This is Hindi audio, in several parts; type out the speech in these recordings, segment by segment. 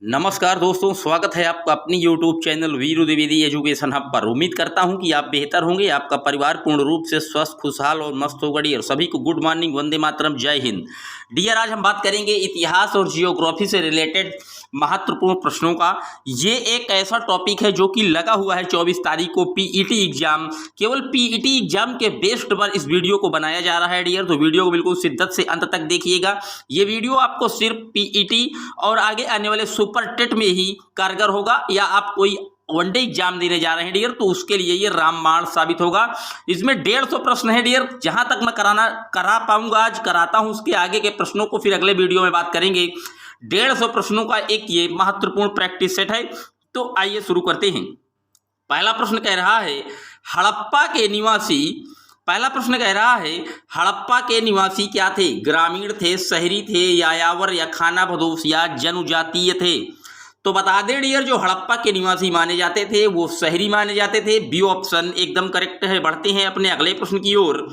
नमस्कार दोस्तों, स्वागत है आपका अपनी YouTube channel Veeru Dwivedi education hub पर। उम्मीद करता हूं कि आप बेहतर होंगे, आपका परिवार पूर्ण रूप से स्वस्थ, खुशहाल और मस्त होगा। डियर सभी को गुड मॉर्निंग, वंदे मातरम, जय हिंद। डियर आज हम बात करेंगे इतिहास और जियोग्राफी से रिलेटेड महत्वपूर्ण प्रश्नों का। ये एक ऐसा टॉपिक है जो कि लगा हुआ है 24 तारीख को पीईटी एग्जाम। केवल पीईटी एग्जाम के बेस्ड पर इस वीडियो को बनाया जा रहा है डियर, तो वीडियो को बिल्कुल शिद्दत से अंत तक देखिएगा। ये वीडियो आपको सिर्फ पीईटी और आगे आने वाले सुपर टेट में ही कारगर होगा, या आप कोई वनडे एग्जाम देने जा रहे हैं डियर तो उसके लिए ये रामबाण साबित होगा। इसमें 150 प्रश्न है डियर। जहां तक मैं करा पाऊंगा आज कराता हूं, उसके आगे के प्रश्नों को फिर अगले वीडियो में बात करेंगे। 150 प्रश्नों का एक ये महत्वपूर्ण प्रैक्टिस सेट है। तो आइए शुरू करते हैं। पहला प्रश्न कह रहा है हड़प्पा के निवासी क्या थे? ग्रामीण थे, शहरी थे, यायावर या खानाबदोश या जनजातीय थे? तो बता दें डियर, जो हड़प्पा के निवासी माने जाते थे वो शहरी माने जाते थे। बी ऑप्शन एकदम करेक्ट है। बढ़ते हैं अपने अगले प्रश्न की ओर।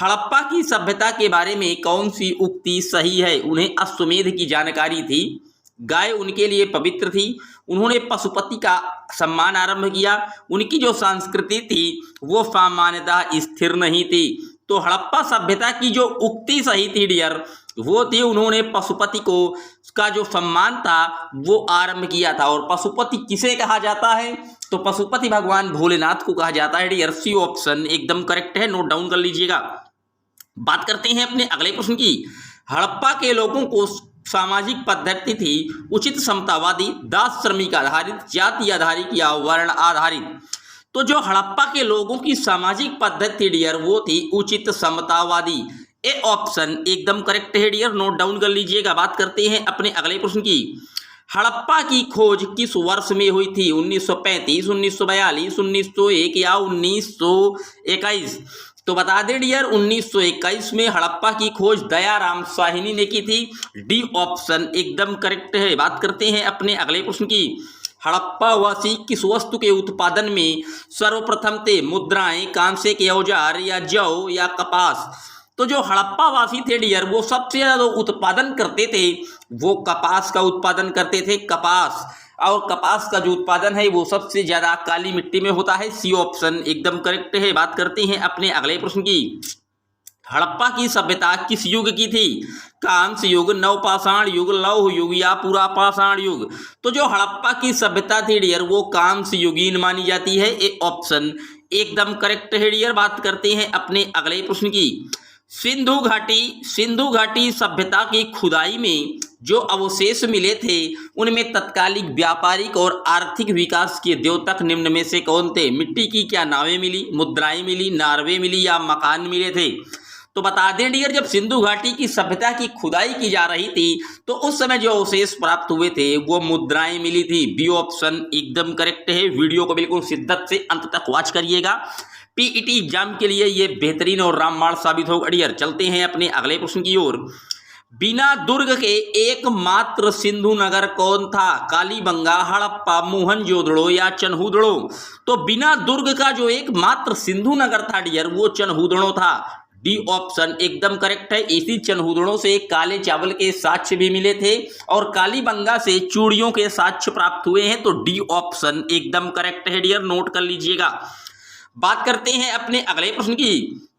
हड़प्पा की सभ्यता के बारे में कौन सी उक्ति सही है? उन्हें अश्वमेध की जानकारी थी, गाय उनके लिए पवित्र थी, उन्होंने पशुपति का सम्मान आरंभ किया, उनकी जो संस्कृति थी वो सामान्यतः स्थिर नहीं थी। तो हड़प्पा सभ्यता की जो उक्ति सही थी डियर वो थी उन्होंने पशुपति को का जो सम्मान था वो आरंभ किया था। और पशुपति किसे कहा जाता है? तो पशुपति भगवान भोलेनाथ को कहा जाता है डियर। सी ऑप्शन एकदम करेक्ट है, नोट डाउन कर लीजिएगा। बात करते हैं अपने अगले प्रश्न की। हड़प्पा के लोगों को सामाजिक पद्धति थी उचित समतावादी, दास श्रमिक आधारित, जाति आधारित या वर्ण आधारित? तो जो हड़प्पा के लोगों की सामाजिक पद्धति डियर वो थी उचित समतावादी। ए ऑप्शन एकदम करेक्ट है डियर, नोट डाउन कर लीजिएगा। बात करते हैं अपने अगले प्रश्न की। हड़प्पा की खोज किस वर्ष में हुई थी? 1935, 1942, 1901 या 1921? तो बता दें डियर 1921 में हड़प्पा की खोज दयाराम साहनी ने की थी। डी ऑप्शन एकदम करेक्ट है। बात करते हैं अपने अगले प्रश्न की। हड़प्पा वासी किस वस्तु के उत्पादन में सर्वप्रथम थे? मुद्राएं, कांसे के औजार या जौ या कपास? तो जो हड़प्पा वासी थे डियर वो सबसे ज्यादा उत्पादन करते थे वो कपास का उत्पादन करते थे। कपास और कपास का जो उत्पादन है वो सबसे ज्यादा काली मिट्टी में होता है। सी ऑप्शन एकदम करेक्ट है। बात करते हैं अपने अगले प्रश्न की। हड़प्पा की सभ्यता किस युग की थी? कांस्य युग, नवपाषाण युग, लौह युग या पूरा पाषाण युग? तो जो हड़प्पा की सभ्यता थी डियर वो कांस्य युगीन मानी जाती है। ए ऑप्शन एकदम करेक्ट है डियर। बात करते हैं अपने अगले प्रश्न की। सिंधु घाटी सभ्यता की खुदाई में जो अवशेष मिले थे उनमें तत्कालिक व्यापारिक और आर्थिक विकास के द्योतक निम्न में से कौन थे? मिट्टी की क्या नावें मिली, मुद्राएं मिली, नार्वे मिली या मकान मिले थे? तो बता दें डियर, जब सिंधु घाटी की सभ्यता की खुदाई की जा रही थी तो उस समय जो अवशेष प्राप्त हुए थे वो मुद्राएं मिली थी। बी ऑप्शन एकदम करेक्ट है। वीडियो को बिल्कुल शिद्दत से अंत तक वॉच करिएगा। पीईटी एग्जाम के लिए ये बेहतरीन और रामबाण साबित होगा डियर। चलते हैं अपने अगले प्रश्न की ओर। बिना दुर्ग के एकमात्र सिंधु नगर कौन था? कालीबंगा, हड़प्पा, मोहनजोदड़ो या चनहूदड़ो? तो बिना दुर्ग का जो एकमात्र सिंधु नगर था डियर वो चनहूदड़ो था। डी ऑप्शन एकदम करेक्ट है। इसी चनहूदड़ों से काले चावल के साक्ष्य भी मिले थे और कालीबंगा से चूड़ियों के साक्ष्य प्राप्त हुए हैं। तो डी ऑप्शन एकदम करेक्ट है डियर, नोट कर लीजिएगा। बात करते हैं अपने अगले प्रश्न की।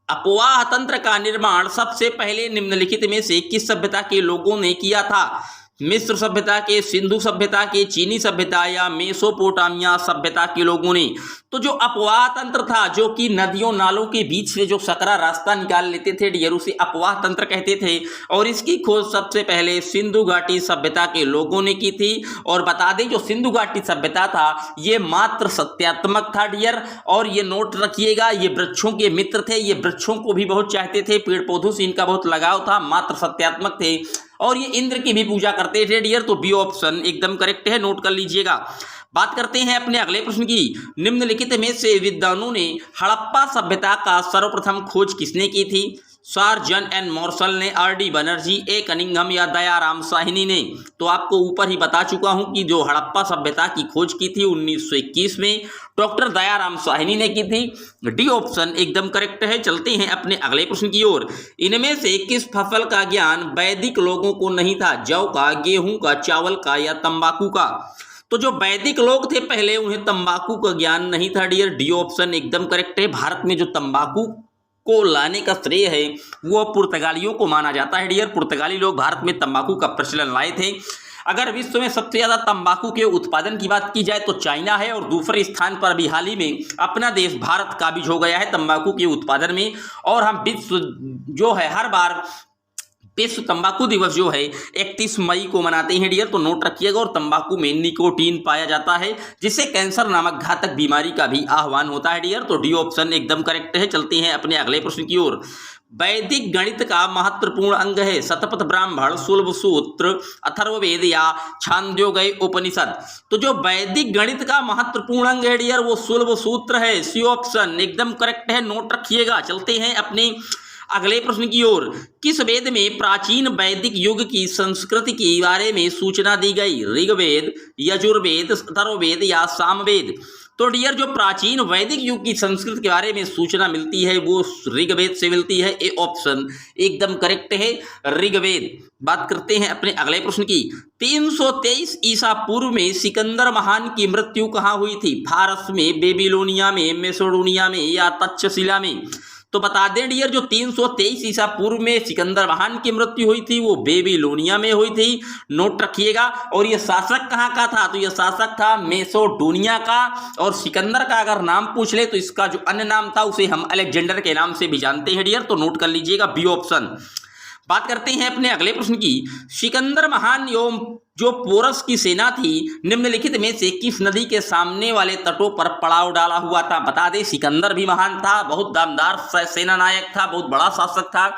अपवाह तंत्र का निर्माण सबसे पहले निम्नलिखित में से किस सभ्यता के लोगों ने किया था? मिस्र सभ्यता के, सिंधु सभ्यता के, चीनी सभ्यता या मेसोपोटामिया सभ्यता के लोगों ने? तो जो अपवाह तंत्र था जो कि नदियों नालों के बीच से जो सकरा रास्ता निकाल लेते थे डियर उसे अपवाह तंत्र कहते थे। और इसकी खोज सबसे पहले सिंधु घाटी सभ्यता के लोगों ने की थी। और बता दें जो सिंधु घाटी सभ्यता था ये मात्र सत्यात्मक था डियर। और ये नोट रखिएगा, ये वृक्षों के मित्र थे, ये वृक्षों को भी बहुत चाहते थे, पेड़ पौधों से इनका बहुत लगाव था, मात्र सत्यात्मक थे और ये इंद्र की भी पूजा करते थे डियर। तो बी ऑप्शन एकदम करेक्ट है, नोट कर लीजिएगा। बात करते हैं अपने अगले प्रश्न की। निम्नलिखित में से विद्वानों ने हड़प्पा सभ्यता का सर्वप्रथम खोज किसने की थी? सर जॉन एन मार्शल ने, आर.डी. बनर्जी, ए कनिंघम या दयाराम साहनी ने? तो आपको ऊपर ही बता चुका हूं कि जो हड़प्पा सभ्यता की खोज की थी 1921 में डॉक्टर दयाराम साहनी ने की थी। डी ऑप्शन एकदम करेक्ट है। चलते हैं अपने अगले प्रश्न की ओर। इनमें से किस फसल का ज्ञान वैदिक लोगों को नहीं था? जौ का, गेहूं का, चावल का या तंबाकू का? तो जो वैदिक लोग थे पहले उन्हें तंबाकू का ज्ञान नहीं था डियर। डी ऑप्शन एकदम करेक्ट है। भारत में जो तंबाकू को लाने का श्रेय है वो पुर्तगालियों को माना जाता है डियर। पुर्तगाली लोग भारत में तंबाकू का प्रचलन लाए थे। अगर विश्व में सबसे ज्यादा तंबाकू के उत्पादन की बात की जाए तो चाइना है, और दूसरे स्थान पर भी हाल ही में अपना देश भारत काबिज हो गया है तंबाकू के उत्पादन में। और हम विश्व जो है हर बार विश्व तंबाकू दिवस जो है 31 मई को मनाते हैं डियर, तो नोट रखिएगा। और तंबाकू में निकोटीन पाया जाता है जिससे कैंसर नामक घातक बीमारी का भी आह्वान होता है डियर। तो डी ऑप्शन एकदम करेक्ट है। चलते हैं अपने अगले प्रश्न की ओर। वैदिक गणित का महत्वपूर्ण अंग है शतपथ ब्राह्मण, शुल्ब सूत्र, अथर्ववेद या छांदोग्य उपनिषद? तो जो वैदिक गणित का महत्वपूर्ण अंग है डियर वो शुल्ब सूत्र है। सी ऑप्शन एकदम करेक्ट है, नोट रखिएगा। चलते हैं अपने अगले प्रश्न की ओर। किस वेद में प्राचीन वैदिक युग की संस्कृति के बारे में सूचना दी गई? ऋग्वेद, यजुर्वेद, अथर्ववेद या सामवेद? तो डियर जो प्राचीन वैदिक युग की संस्कृति के बारे में सूचना मिलती है वो ऋग्वेद से मिलती है। ए ऑप्शन एकदम करेक्ट है, ऋग्वेद। बात करते हैं अपने अगले प्रश्न की। 323 ईसा पूर्व में सिकंदर महान की मृत्यु कहाँ हुई थी? फारस में, बेबीलोनिया में, मेसोडोनिया में या तक्षशिला में? तो बता दें डियर जो 323 ईसा पूर्व में सिकंदर महान की मृत्यु हुई थी वो बेबीलोनिया में हुई थी, नोट रखिएगा। और ये शासक कहाँ का था? तो ये शासक था मेसोडोनिया का। और सिकंदर का अगर नाम पूछ ले तो इसका जो अन्य नाम था उसे हम अलेक्जेंडर के नाम से भी जानते हैं डियर, तो नोट कर लीजिएगा बी ऑप्शन। बात करते हैं अपने अगले प्रश्न की। सिकंदर महान एवं जो पोरस की सेना थी निम्नलिखित में से किस नदी के सामने वाले तटों पर पड़ाव डाला हुआ था? बता दें सिकंदर भी महान था, बहुत दमदार सेना नायक था, बहुत बड़ा शासक था,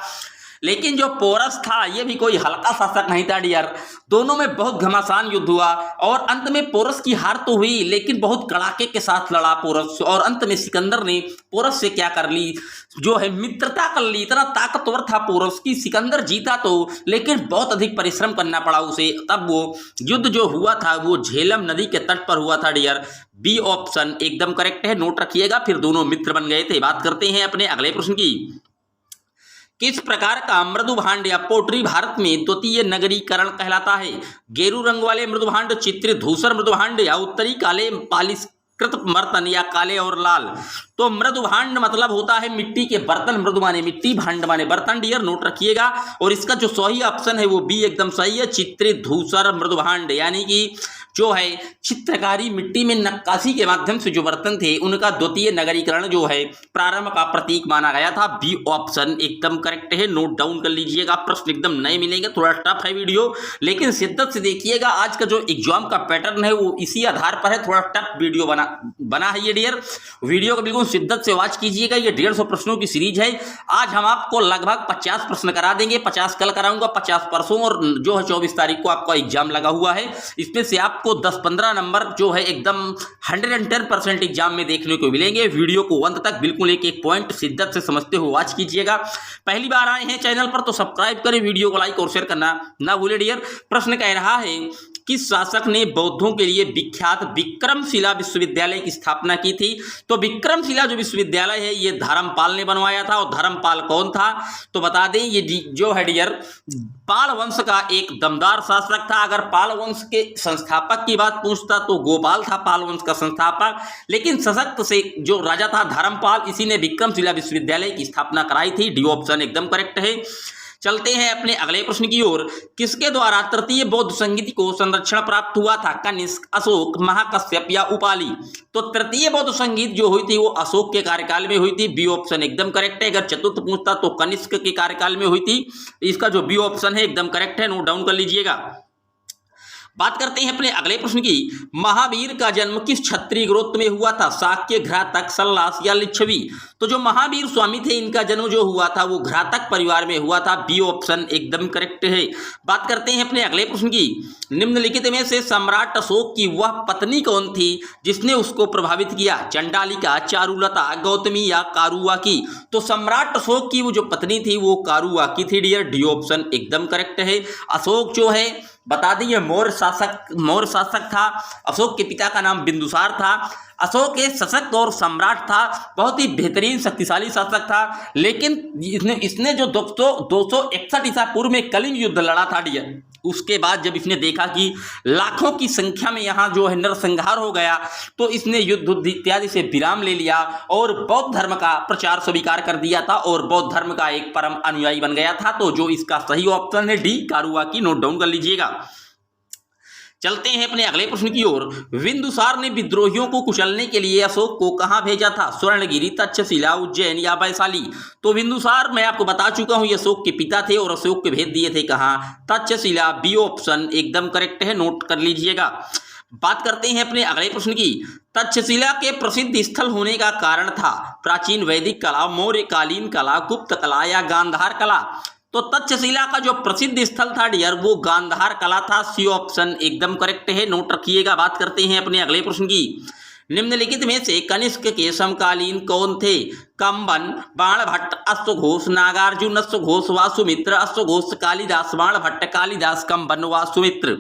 लेकिन जो पोरस था ये भी कोई हल्का शासक नहीं था डियर। दोनों में बहुत घमासान युद्ध हुआ और अंत में पोरस की हार तो हुई लेकिन बहुत कड़ाके के साथ लड़ा पोरस। और अंत में सिकंदर ने पोरस से क्या कर ली, जो है मित्रता कर ली। इतना ताकतवर था पोरस की सिकंदर जीता तो, लेकिन बहुत अधिक परिश्रम करना पड़ा उसे। तब वो युद्ध जो हुआ था वो झेलम नदी के तट पर हुआ था डियर। बी ऑप्शन एकदम करेक्ट है, नोट रखिएगा। फिर दोनों मित्र बन गए थे। बात करते हैं अपने अगले प्रश्न की। किस प्रकार का मृदुभांड या पोट्री भारत में द्वितीय नगरीकरण कहलाता है? गेरू रंग वाले मृदुभांड, चित्रित धूसर मृदुभांड या उत्तरी काले पालिशकृत बर्तन या काले और लाल? तो मृदुभांड मतलब होता है मिट्टी के बर्तन, मृदु माने मिट्टी, भांड माने बर्तन डियर, नोट रखिएगा। और इसका जो सही ऑप्शन है वो बी एकदम सही है, चित्रित धूसर मृदुभांड। यानी कि जो है चित्रकारी मिट्टी में नक्काशी के माध्यम से जो बर्तन थे उनका द्वितीय नगरीकरण जो है प्रारंभ का प्रतीक माना गया था। बी ऑप्शन एकदम करेक्ट है, नोट डाउन कर लीजिएगा। प्रश्न एकदम नए मिलेंगे, थोड़ा टफ है वीडियो लेकिन शिद्दत से देखिएगा। आज का जो एग्जाम का पैटर्न है वो इसी आधार पर है, थोड़ा टफ वीडियो बना है ये डियर। वीडियो को बिल्कुल शिद्दत से वॉच कीजिएगा। ये 150 प्रश्नों की सीरीज है। आज हम आपको लगभग 50 प्रश्न करा देंगे, 50 कल कराऊंगा, 50 परसों, और जो है 24 तारीख को आपका एग्जाम लगा हुआ है। इसमें से आपको 10-15 नंबर जो है एकदम 110% एग्जाम में देखने को मिलेंगे। वीडियो को अंत तक बिल्कुल एक एक पॉइंट शिद्दत से समझते हुए वॉच कीजिएगा। पहली बार आए हैं चैनल पर तो सब्सक्राइब करें, वीडियो को लाइक और शेयर करना ना भूले डियर। प्रश्न कह रहा है किस शासक ने बौद्धों के लिए विख्यात विक्रमशिला विश्वविद्यालय की स्थापना की थी? तो विक्रमशिला जो विश्वविद्यालय है ये धर्मपाल ने बनवाया था। और धर्मपाल कौन था? तो बता दें ये जो है डियर पाल वंश का एक दमदार शासक था। अगर पाल वंश के संस्थापक की बात पूछता तो गोपाल था पाल वंश का संस्थापक, लेकिन सशक्त से जो राजा था धर्मपाल, इसी ने विक्रमशिला विश्वविद्यालय की स्थापना कराई थी। डी ऑप्शन एकदम करेक्ट है। चलते हैं अपने अगले प्रश्न की ओर। किसके द्वारा तृतीय बौद्ध संगीति को संरक्षण प्राप्त हुआ था? कनिष्क, अशोक, महाकश्यप या उपाली? तो तृतीय बौद्ध संगीत जो हुई थी वो अशोक के कार्यकाल में हुई थी। बी ऑप्शन एकदम करेक्ट है। अगर चतुर्थ पूछता तो कनिष्क के कार्यकाल में हुई थी। इसका जो बी ऑप्शन है एकदम करेक्ट है, नोट डाउन कर लीजिएगा। बात करते हैं अपने अगले प्रश्न की। महावीर का जन्म किस क्षत्रिय गोत्र में हुआ था? शाक्य, घातक, सल्लास या लिच्छवी? तो जो महावीर स्वामी थे इनका जन्म जो हुआ था वो घातक परिवार में हुआ था। बी ऑप्शन एकदम करेक्ट है। बात करते हैं अपने अगले प्रश्न की। निम्नलिखित में से सम्राट अशोक की वह पत्नी कौन थी जिसने उसको प्रभावित किया? चंडालिका, चारुलता, गौतमी या कारुवाकी? तो सम्राट अशोक की वो जो पत्नी थी वो कारुवाकी थी डियर। डी ऑप्शन एकदम करेक्ट है। अशोक जो है बता दिए मौर्य शासक था। अशोक के पिता का नाम बिंदुसार था। अशोक एक सशक्त और सम्राट था, बहुत ही बेहतरीन शक्तिशाली शासक था। लेकिन इसने जो 261 ईसा पूर्व में कलिंग युद्ध लड़ा था डियर, उसके बाद जब इसने देखा कि लाखों की संख्या में यहाँ जो है नरसंहार हो गया, तो इसने युद्ध इत्यादि से विराम ले लिया और बौद्ध धर्म का प्रचार स्वीकार कर दिया था और बौद्ध धर्म का एक परम अनुयायी बन गया था। तो जो इसका सही ऑप्शन है डी कारुवाकी, नोट डाउन कर लीजिएगा। चलते हैं अपने अगले प्रश्न की ओर। बिंदुसार ने विद्रोहियों को कुचलने के लिए अशोक को कहां भेजा था? स्वर्णगिरी, तक्षशिला, उज्जैन या वैशाली? तो बिंदुसार मैं आपको बता चुका हूं ये अशोक के पिता थे और अशोक के भेज दिए थे कहां? तक्षशिला। बी ऑप्शन एकदम करेक्ट है, नोट कर लीजिएगा। बात करते हैं अपने अगले प्रश्न की। तक्षशिला के प्रसिद्ध स्थल होने का कारण था? प्राचीन वैदिक कला, मौर्यकालीन कला, गुप्त कला या गांधार कला? तो तक्षशिला का जो प्रसिद्ध स्थल था डियर वो गांधार कला था। सी ऑप्शन एकदम करेक्ट है, नोट रखिएगा। बात करते हैं अपने अगले प्रश्न की। निम्नलिखित में से कनिष्क के समकालीन कौन थे? कंबन, बाणभट्ट, अश्वघोष, नागार्जुन, अश्वघोष, वासुमित्र? अश्वघोष, कालिदास, बाणभट्ट, कालिदास, कंबन, वासुमित्र?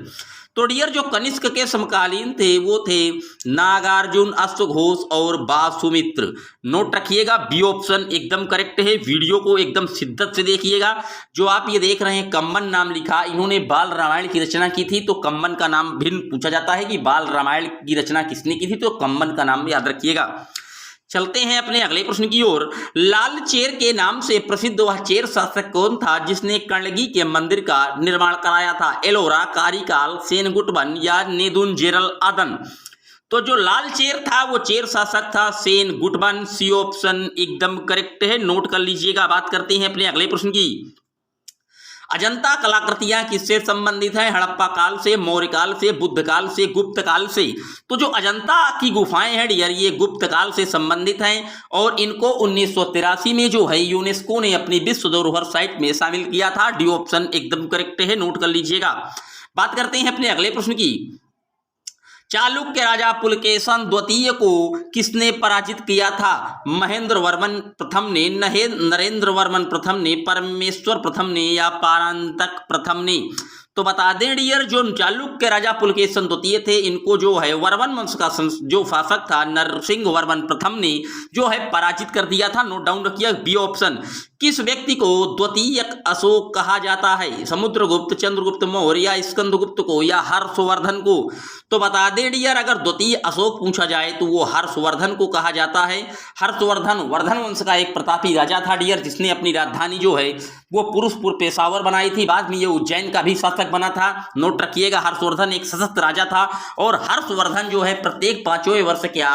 तो डियर जो कनिष्क के समकालीन थे वो थे नागार्जुन, अश्वघोष और वासुमित्र। नोट रखिएगा, बी ऑप्शन एकदम करेक्ट है। वीडियो को एकदम शिद्दत से देखिएगा। जो आप ये देख रहे हैं कंबन नाम लिखा, इन्होंने बाल रामायण की रचना की थी। तो कंबन का नाम भिन्न पूछा जाता है कि बाल रामायण की रचना किसने की थी, तो कंबन का नाम याद रखिएगा। चलते हैं अपने अगले प्रश्न की ओर। लाल चेर के नाम से प्रसिद्ध वह चेर शासक कौन था जिसने कर्णगी के मंदिर का निर्माण कराया था? एलोरा, कारिकाल, सेनगुटबन या नेदुनजेरल आदन? तो जो लाल चेर था वो चेर शासक था सेनगुटबन। सी ऑप्शन एकदम करेक्ट है, नोट कर लीजिएगा। बात करते हैं अपने अगले प्रश्न की। अजंता कलाकृतियां किससे संबंधित हैं? हड़प्पा काल से, मौर्य काल से, बुद्ध काल से, गुप्त काल से? तो जो अजंता की गुफाएं हैं डियर ये गुप्त काल से संबंधित हैं और इनको 1983 में जो है यूनेस्को ने अपनी विश्व धरोहर साइट में शामिल किया था। डी ऑप्शन एकदम करेक्ट है, नोट कर लीजिएगा। बात करते हैं अपने अगले प्रश्न की। चालुक्य राजा पुलकेशन द्वितीय को किसने पराजित किया था? महेंद्र वर्मन प्रथम ने, नरेंद्र वर्मन प्रथम ने, परमेश्वर प्रथम ने या परांतक प्रथम ने? तो बता दें डियर जो चालुक्य राजा पुलकेशन द्वितीय थे इनको जो है वर्मन वंश का जो शासक था नरसिंह वर्मन प्रथम ने जो है पराजित कर दिया था। नोट डाउन रखिए, बी ऑप्शन। किस व्यक्ति को द्वितीय अशोक कहा जाता है? समुद्रगुप्त, चंद्रगुप्त मौर्य या स्कंदगुप्त को या हर्षवर्धन को? तो बता दें डियर अगर द्वितीय अशोक पूछा जाए तो वो हर्षवर्धन को कहा जाता है। हर्षवर्धन वर्धन वंश का एक प्रतापी राजा था डियर जिसने अपनी राजधानी जो है वो पुरुषपुर पेशावर बनाई थी। बाद में ये उज्जैन का भी शासक बना था। नोट रखिएगा, हर्षवर्धन एक सशक्त राजा था और हर्षवर्धन जो है प्रत्येक 5वें वर्ष क्या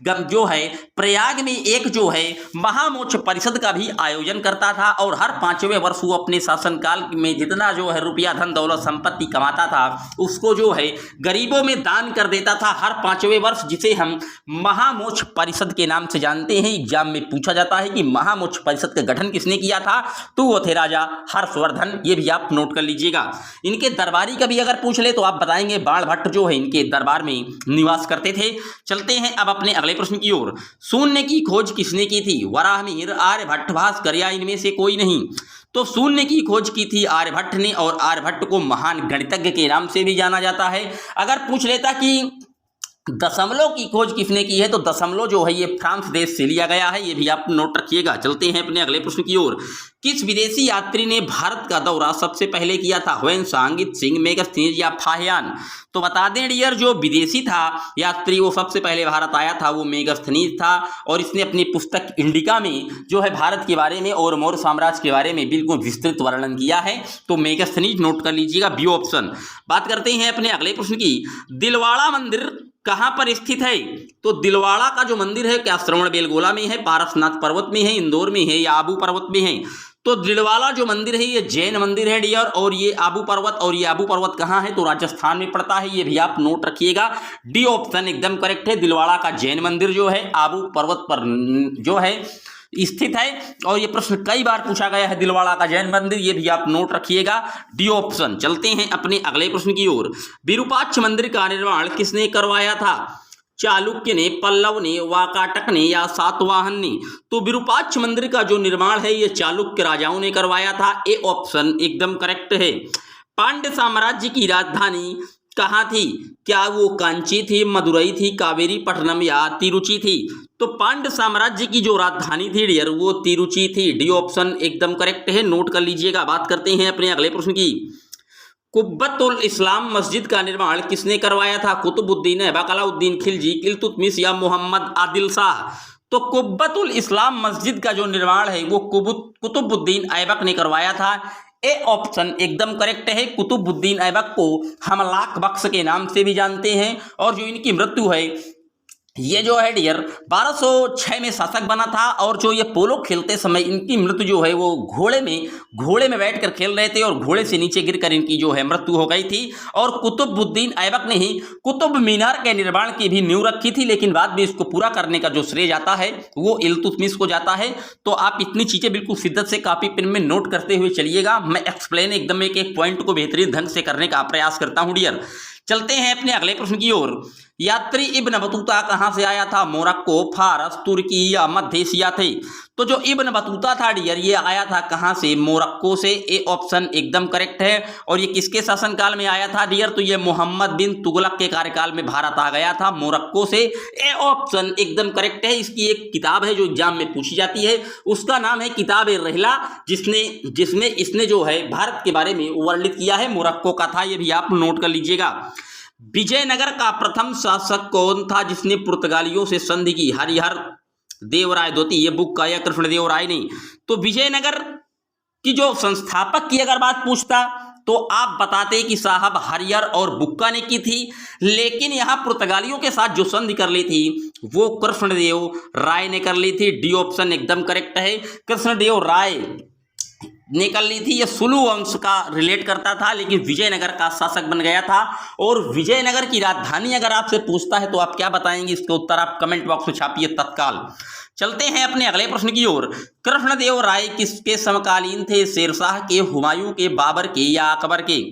जो है प्रयाग में एक जो है महामोक्ष परिषद का भी आयोजन करता था और हर 5वें वर्ष वो अपने शासनकाल में जितना जो है रुपया, धन, दौलत, संपत्ति कमाता था उसको जो है गरीबों में दान कर देता था हर 5वें वर्ष, जिसे हम महामोक्ष परिषद के नाम से जानते हैं। एग्जाम में पूछा जाता है कि महामोक्ष परिषद का गठन किसने किया था, तो वो थे राजा हर्षवर्धन। ये भी आप नोट कर लीजिएगा। इनके दरबारी का भी अगर पूछ ले तो आप बताएंगे बाणभट्ट जो है इनके दरबार में निवास करते थे। चलते हैं अब अपने अगले प्रश्न की ओर। शून्य की खोज किसने की थी? वराहमिहिर, आर्यभट्ट, भास्कर या इनमें से कोई नहीं? तो शून्य की खोज की थी आर्यभट्ट ने और आर्यभट्ट को महान गणितज्ञ के नाम से भी जाना जाता है। अगर पूछ लेता कि दशमलव की खोज किसने की है तो दशमलव जो है ये फ्रांस देश से लिया गया है। ये भी आप नोट रखिएगा। चलते हैं अपने अगले प्रश्न की ओर। किस विदेशी यात्री ने भारत का दौरा सबसे पहले किया था? ह्वेन-सांग, सिंह, मेगास्थनीज या फाहियान? तो बता दें डियर जो विदेशी था यात्री वो सबसे पहले भारत आया था वो मेगास्थनीज था और इसने अपनी पुस्तक इंडिका में जो है भारत के बारे में और मौर्य साम्राज्य के बारे में बिल्कुल विस्तृत वर्णन किया है। तो मेगास्थनीज नोट कर लीजिएगा, बी ऑप्शन। बात करते हैं अपने अगले प्रश्न की। दिलवाड़ा मंदिर कहाँ पर स्थित है? तो दिलवाड़ा का जो मंदिर है क्या श्रवणबेलगोला में है, पारसनाथ पर्वत में है, इंदौर में है या आबू पर्वत में है? तो दिलवाड़ा जो मंदिर है ये जैन मंदिर है डियर और ये आबू पर्वत कहाँ है तो राजस्थान में पड़ता है। ये भी आप नोट रखिएगा, डी ऑप्शन एकदम करेक्ट है। दिलवाड़ा का जैन मंदिर जो है आबू पर्वत पर जो है स्थित है। और ये प्रश्न कई बार पूछा गया है, दिलवाड़ा का जैन मंदिर, ये भी आप नोट रखिएगा, डी ऑप्शन। चलते हैं अपने अगले प्रश्न की ओर। विरूपाक्ष मंदिर का निर्माण किसने करवाया था? चालुक्य ने, पल्लव ने, वाकाटक ने या सातवाहन ने? तो विरूपाक्ष मंदिर का जो निर्माण है ये चालुक्य राजाओं ने करवाया था, ए ऑप्शन एकदम करेक्ट है। पांड्य साम्राज्य की राजधानी कहाँ थी? क्या वो कांची थी, मदुरई थी, कावेरी पट्टनम या तिरुचि थी? तो पांड्य साम्राज्य की जो राजधानी थी डियर वो तिरुचि थी, डी ऑप्शन एकदम करेक्ट है, नोट कर लीजिएगा। बात करते हैं अपने अगले प्रश्न की। कुब्बतुल इस्लाम मस्जिद का निर्माण किसने करवाया था? कुतुबुद्दीन ऐबक, अलाउद्दीन खिलजी, इल्तुतमिश या मोहम्मद आदिल शाह? तो कुब्बतुल इस्लाम मस्जिद का जो निर्माण है वो कुतुबुद्दीन ऐबक ने करवाया था, ए ऑप्शन एकदम करेक्ट है। कुतुबुद्दीन ऐबक को हम लाख बख्श के नाम से भी जानते हैं, और जो इनकी मृत्यु है ये जो है डियर 1206 में शासक बना था, और जो ये पोलो खेलते समय इनकी मृत्यु जो है वो घोड़े में बैठकर खेल रहे थे और घोड़े से नीचे गिरकर इनकी जो है मृत्यु हो गई थी। और कुतुबुद्दीन ऐबक ने ही कुतुब मीनार के निर्माण की भी नींव रखी थी, लेकिन बाद में इसको पूरा करने का जो श्रेय जाता है वो इल्तुतमिश को जाता है। तो आप इतनी चीज़ें बिल्कुल शिद्दत से कॉपी पेन में नोट करते हुए चलिएगा, मैं एक्सप्लेन एकदम एक एक पॉइंट को बेहतरीन ढंग से करने का प्रयास करता हूँ डियर। चलते हैं अपने अगले प्रश्न की ओर। यात्री इब्न बतूता कहाँ से आया था? मोरक्को, फारस, तुर्की या मध्य एशिया थे? तो जो इब्न बतूता था डियर ये आया था कहाँ से? मोरक्को से, ए ऑप्शन एकदम करेक्ट है। और ये किसके शासनकाल में आया था डियर? तो ये मोहम्मद बिन तुगलक के कार्यकाल में भारत आ गया था, मोरक्को से, ए ऑप्शन एकदम करेक्ट है। इसकी एक किताब है जो एग्जाम में पूछी जाती है, उसका नाम है किताब रहला, जिसमें इसने जो है भारत के बारे में वर्णित किया है, मोरक्को का था, ये भी आप नोट कर लीजिएगा। विजयनगर का प्रथम शासक कौन था जिसने पुर्तगालियों से संधि की? हरिहर देवराय द्वितीय, ये बुक का, या कृष्णदेवराय नहीं। तो विजयनगर की जो संस्थापक की अगर बात पूछता तो आप बताते कि साहब हरिहर और बुक्का ने की थी, लेकिन यहाँ पुर्तगालियों के साथ जो संधि कर ली थी वो कृष्णदेव राय ने कर ली थी, डी ऑप्शन एकदम करेक्ट है। कृष्णदेव राय ने कर ली थी, ये सुलु वंश का रिलेट करता था, लेकिन विजयनगर का शासक बन गया था। और विजयनगर की राजधानी अगर आपसे पूछता है तो आप क्या बताएंगे? इसका उत्तर आप कमेंट बॉक्स में छापिए तत्काल। चलते हैं अपने अगले प्रश्न की ओर। कृष्णदेव राय किसके समकालीन थे? शेरशाह के, हुमायूं के, बाबर के या अकबर के?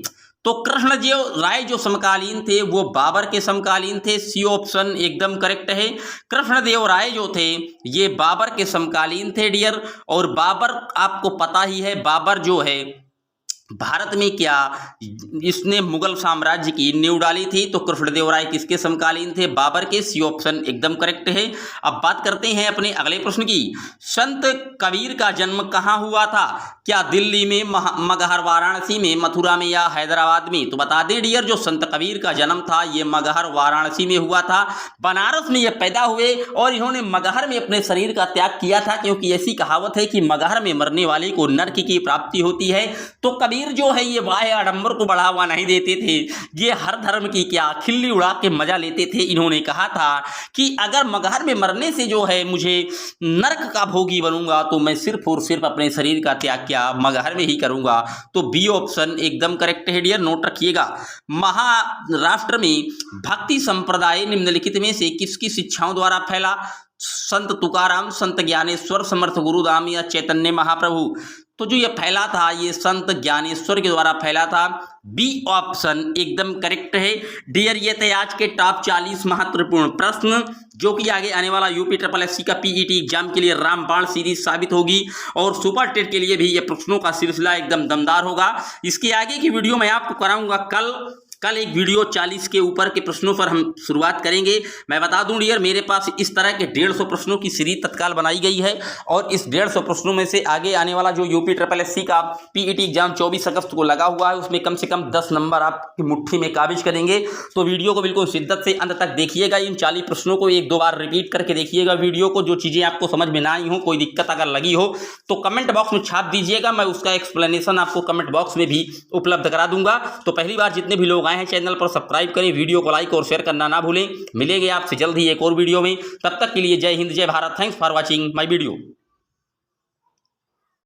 तो कृष्णदेव राय जो समकालीन थे वो बाबर के समकालीन थे, सी ऑप्शन एकदम करेक्ट है। कृष्णदेव राय जो थे ये बाबर के समकालीन थे डियर। और बाबर आपको पता ही है, बाबर जो है भारत में क्या इसने मुगल साम्राज्य की नींव डाली थी। तो कृष्णदेव राय किसके समकालीन थे? बाबर के, सी ऑप्शन एकदम करेक्ट है। अब बात करते हैं अपने अगले प्रश्न की। संत कबीर का जन्म कहाँ हुआ था? क्या दिल्ली में, मगहर, वाराणसी में, मथुरा में या हैदराबाद में? तो बता दें डियर जो संत कबीर का जन्म था ये मगहर वाराणसी में हुआ था। बनारस में ये पैदा हुए और इन्होंने मगहर में अपने शरीर का त्याग किया था, क्योंकि ऐसी कहावत है कि मगहर में मरने वाले को नरक की प्राप्ति होती है। तो कबीर जो है ये बाह्य आडंबर को बढ़ावा नहीं देते थे, ये हर धर्म की क्या खिल्ली उड़ा के मजा लेते थे। इन्होंने कहा था कि अगर मगहर में मरने से जो है मुझे नरक का भोगी बनूंगा तो मैं सिर्फ और सिर्फ अपने शरीर का त्याग क्या मगहर में ही करूंगा। तो बी ऑप्शन एकदम करेक्ट है डियर, नोट रखिएगा। महाराष्ट्र में भक्ति संप्रदाय निम्नलिखित में से किसकी शिक्षाओं द्वारा फैला? संत तुकाराम, संत ज्ञानेश्वर, समर्थ गुरुदाम या चैतन्य महाप्रभु? तो जो ये फैला था ये संत ज्ञानेश्वर के द्वारा फैला था, बी ऑप्शन एकदम करेक्ट है डियर। ये थे आज के टॉप 40 महत्वपूर्ण प्रश्न जो कि आगे आने वाला यूपी SSC का PET एग्जाम के लिए रामबाण सीरीज साबित होगी, और सुपर टेट के लिए भी ये प्रश्नों का सिलसिला एकदम दमदार होगा। इसके आगे की वीडियो मैं आपको कराऊंगा कल एक वीडियो 40 के ऊपर के प्रश्नों पर हम शुरुआत करेंगे। मैं बता दूं डियर मेरे पास इस तरह के 150 प्रश्नों की सीरीज तत्काल बनाई गई है, और इस 150 प्रश्नों में से आगे आने वाला जो यूपी SSC का PET एग्जाम 24 अगस्त को लगा हुआ है उसमें कम से कम 10 नंबर आपकी मुट्ठी में काबिज करेंगे। तो वीडियो को बिल्कुल शिद्दत से अंत तक देखिएगा। इन 40 प्रश्नों को 1-2 बार रिपीट करके देखिएगा वीडियो को। जो चीज़ें आपको समझ में ना आई हो, कोई दिक्कत अगर लगी हो तो कमेंट बॉक्स में छाप दीजिएगा, मैं उसका एक्सप्लेनेशन आपको कमेंट बॉक्स में भी उपलब्ध करा दूंगा। तो पहली बार जितने भी लोग आए हैं चैनल पर सब्सक्राइब करें, वीडियो को लाइक और शेयर करना ना भूलें। मिलेंगे आपसे जल्द ही एक और वीडियो में, तब तक के लिए जय हिंद, जय Bharat. Thanks for watching my video.